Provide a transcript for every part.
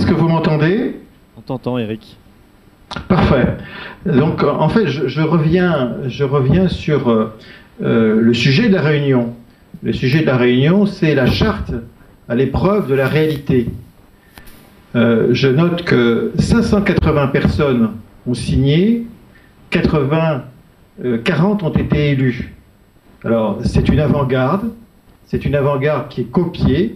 que vous m'entendez? On t'entend, Eric. Parfait. Donc, en fait, je reviens sur le sujet de la réunion. Le sujet de la réunion, c'est la charte à l'épreuve de la réalité. Je note que 580 personnes ont signé, 40 ont été élus. Alors, c'est une avant-garde qui est copiée.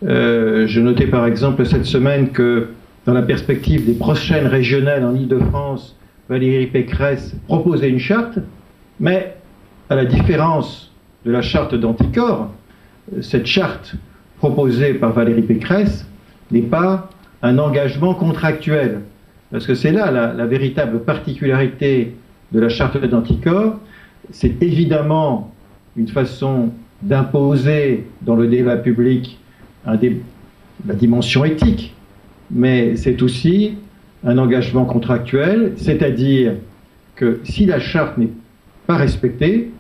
Je notais par exemple cette semaine que dans la perspective des prochaines régionales en Île-de-France, Valérie Pécresse proposait une charte, mais à la différence de la charte d'Anticor, cette charte proposée par Valérie Pécresse n'est pas un engagement contractuel. Parce que c'est là la véritable particularité de la charte d'Anticor. C'est évidemment une façon d'imposer dans le débat public la dimension éthique, mais c'est aussi un engagement contractuel, c'est-à-dire que si la charte n'est pas respectée,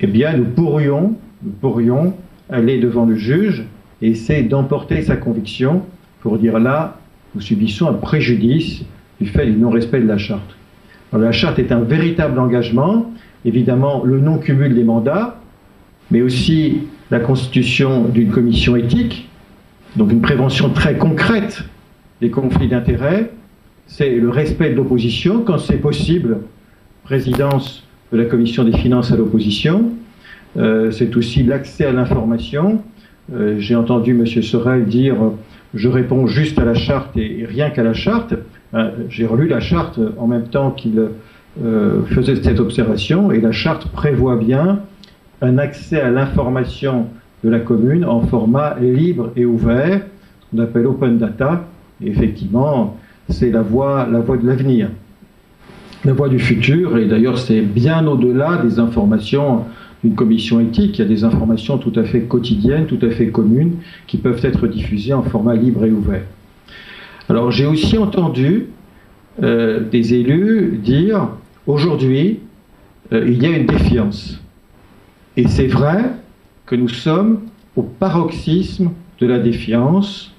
eh bien nous pourrions aller devant le juge et essayer d'emporter sa conviction pour dire là, nous subissons un préjudice du fait du non-respect de la charte. Alors, la charte est un véritable engagement, évidemment le non-cumul des mandats, mais aussi la constitution d'une commission éthique, donc une prévention très concrète des conflits d'intérêts, c'est le respect de l'opposition, quand c'est possible, présidence de la commission des finances à l'opposition, c'est aussi l'accès à l'information. J'ai entendu M. Sorel dire « je réponds juste à la charte et rien qu'à la charte ». J'ai relu la charte en même temps qu'il faisait cette observation, et la charte prévoit bien un accès à l'information de la commune en format libre et ouvert, qu'on appelle open data, et effectivement, c'est la voie de l'avenir, la voie du futur, et d'ailleurs c'est bien au-delà des informations d'une commission éthique. Il y a des informations tout à fait quotidiennes, tout à fait communes, qui peuvent être diffusées en format libre et ouvert. Alors j'ai aussi entendu des élus dire, aujourd'hui, il y a une défiance. Et c'est vrai que nous sommes au paroxysme de la défiance.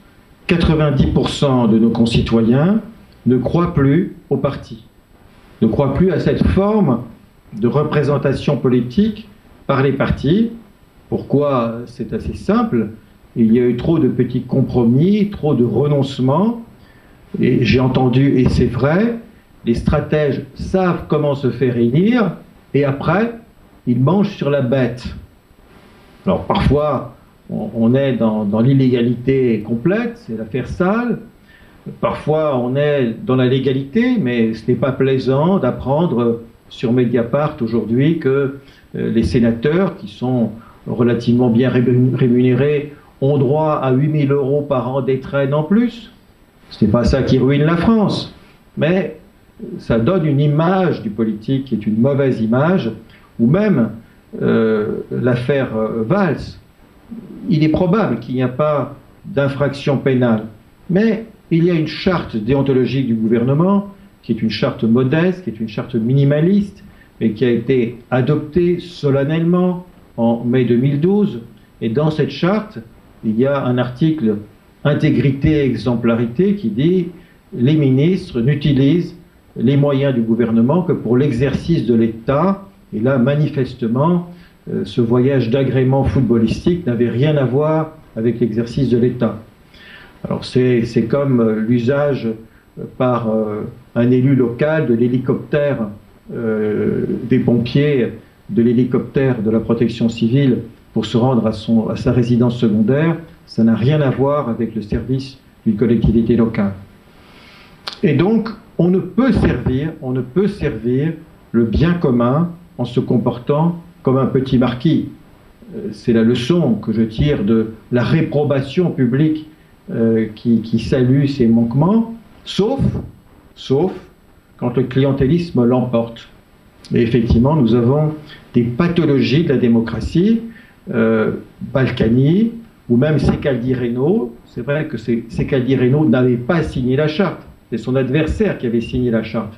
90% de nos concitoyens ne croient plus au parti, ne croient plus à cette forme de représentation politique par les partis. Pourquoi? C'est assez simple. Il y a eu trop de petits compromis, trop de renoncements. Et j'ai entendu, et c'est vrai, les stratèges savent comment se faire élire, et après, ils mangent sur la bête. Alors parfois, on est dans l'illégalité complète, c'est l'affaire Sall. Parfois, on est dans la légalité, mais ce n'est pas plaisant d'apprendre sur Mediapart aujourd'hui que les sénateurs, qui sont relativement bien rémunérés, ont droit à 8 000 € par an d'étrennes en plus. Ce n'est pas ça qui ruine la France, mais ça donne une image du politique qui est une mauvaise image, ou même l'affaire Valls. Il est probable qu'il n'y a pas d'infraction pénale, mais il y a une charte déontologique du gouvernement, qui est une charte modeste, qui est une charte minimaliste, mais qui a été adoptée solennellement en mai 2012. Et dans cette charte, il y a un article intégrité et exemplarité qui dit « Les ministres n'utilisent les moyens du gouvernement que pour l'exercice de l'État ». Et là, manifestement, ce voyage d'agrément footballistique n'avait rien à voir avec l'exercice de l'État. Alors c'est comme l'usage par un élu local de l'hélicoptère des pompiers, de l'hélicoptère de la protection civile pour se rendre à sa résidence secondaire. Ça n'a rien à voir avec le service d'une collectivité locale. Et donc, on ne peut servir le bien commun en se comportant comme un petit marquis. C'est la leçon que je tire de la réprobation publique qui salue ces manquements, sauf quand le clientélisme l'emporte. Et effectivement, nous avons des pathologies de la démocratie, Balkany, ou même Secaldi-Reynaud. C'est vrai que Secaldi-Reynaud n'avait pas signé la charte, c'est son adversaire qui avait signé la charte.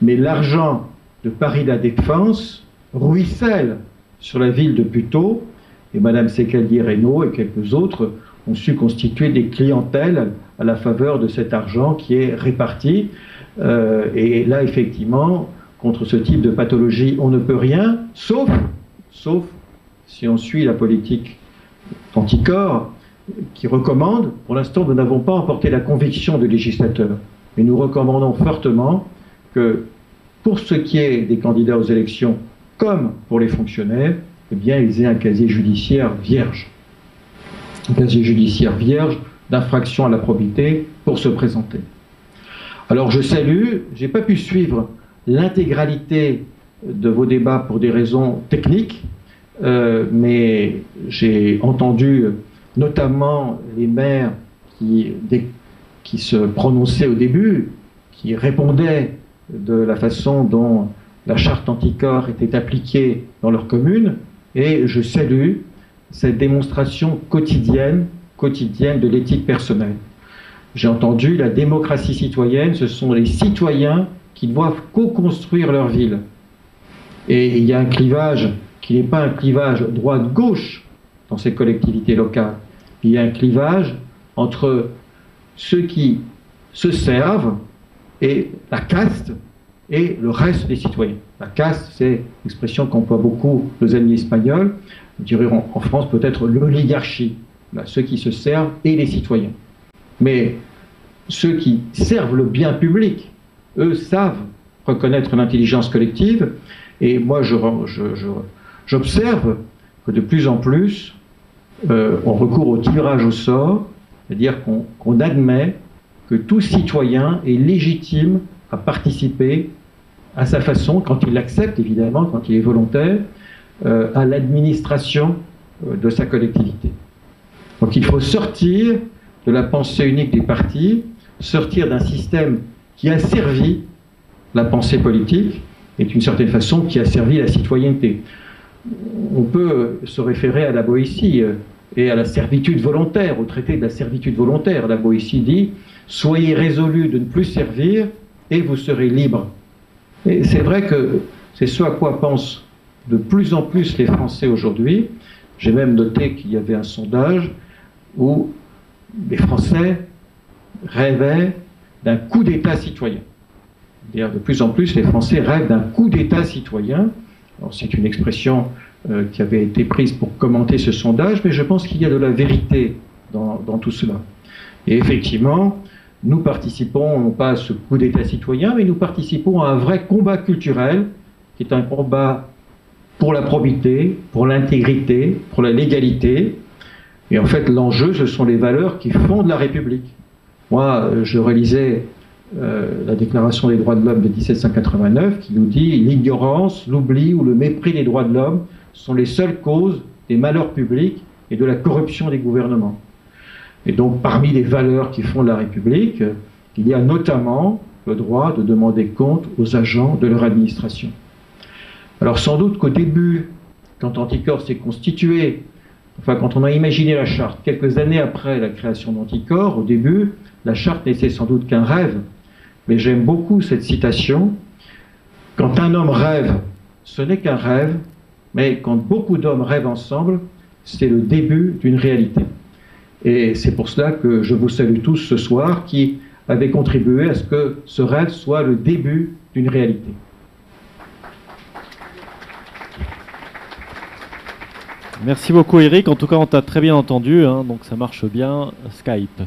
Mais l'argent de Paris La Défense ruisselle sur la ville de Puteaux, et Mme Secaldi-Reynaud et quelques autres ont su constituer des clientèles à la faveur de cet argent qui est réparti. Et là, effectivement, contre ce type de pathologie, on ne peut rien, sauf si on suit la politique d'Anticor, qui recommande, pour l'instant, nous n'avons pas emporté la conviction du législateur, mais nous recommandons fortement que, pour ce qui est des candidats aux élections, comme pour les fonctionnaires, eh bien, ils aient un casier judiciaire vierge. Un casier judiciaire vierge d'infraction à la probité pour se présenter. Alors je salue, je n'ai pas pu suivre l'intégralité de vos débats pour des raisons techniques, mais j'ai entendu notamment les maires qui se prononçaient au début, qui répondaient de la façon dont la charte Anticor était appliquée dans leur commune, et je salue cette démonstration quotidienne de l'éthique personnelle. J'ai entendu la démocratie citoyenne, ce sont les citoyens qui doivent co-construire leur ville. Et il y a un clivage qui n'est pas un clivage droite-gauche dans ces collectivités locales. Il y a un clivage entre ceux qui se servent et la caste et le reste des citoyens. La caste, c'est l'expression qu'emploient beaucoup nos amis espagnols, nous dirions en France peut-être l'oligarchie, ceux qui se servent et les citoyens. Mais ceux qui servent le bien public, eux savent reconnaître l'intelligence collective, et moi j'observe que de plus en plus on recourt au tirage au sort, c'est-à-dire qu'on admet que tout citoyen est légitime à participer à sa façon, quand il l'accepte évidemment, quand il est volontaire, à l'administration de sa collectivité. Donc il faut sortir de la pensée unique des partis, sortir d'un système qui a servi la pensée politique et d'une certaine façon qui a servi la citoyenneté. On peut se référer à la Boétie et à la servitude volontaire, au traité de la servitude volontaire. La Boétie dit « Soyez résolus de ne plus servir et vous serez libres ». Et c'est vrai que c'est ce à quoi pensent de plus en plus les Français aujourd'hui. J'ai même noté qu'il y avait un sondage où les Français rêvaient d'un coup d'État citoyen. D'ailleurs, de plus en plus, les Français rêvent d'un coup d'État citoyen. Alors, c'est une expression qui avait été prise pour commenter ce sondage, mais je pense qu'il y a de la vérité dans tout cela. Et effectivement, nous participons non pas à ce coup d'État citoyen, mais nous participons à un vrai combat culturel, qui est un combat pour la probité, pour l'intégrité, pour la légalité. Et en fait, l'enjeu, ce sont les valeurs qui fondent la République. Moi, je relisais la Déclaration des droits de l'homme de 1789 qui nous dit « L'ignorance, l'oubli ou le mépris des droits de l'homme sont les seules causes des malheurs publics et de la corruption des gouvernements. » Et donc, parmi les valeurs qui fondent la République, il y a notamment le droit de demander compte aux agents de leur administration. Alors sans doute qu'au début, quand Anticor s'est constitué, enfin quand on a imaginé la charte, quelques années après la création d'Anticor, au début, la charte n'était sans doute qu'un rêve. Mais j'aime beaucoup cette citation. Quand un homme rêve, ce n'est qu'un rêve, mais quand beaucoup d'hommes rêvent ensemble, c'est le début d'une réalité. Et c'est pour cela que je vous salue tous ce soir qui avez contribué à ce que ce rêve soit le début d'une réalité. Merci beaucoup Eric, en tout cas on t'a très bien entendu, hein, donc ça marche bien, Skype.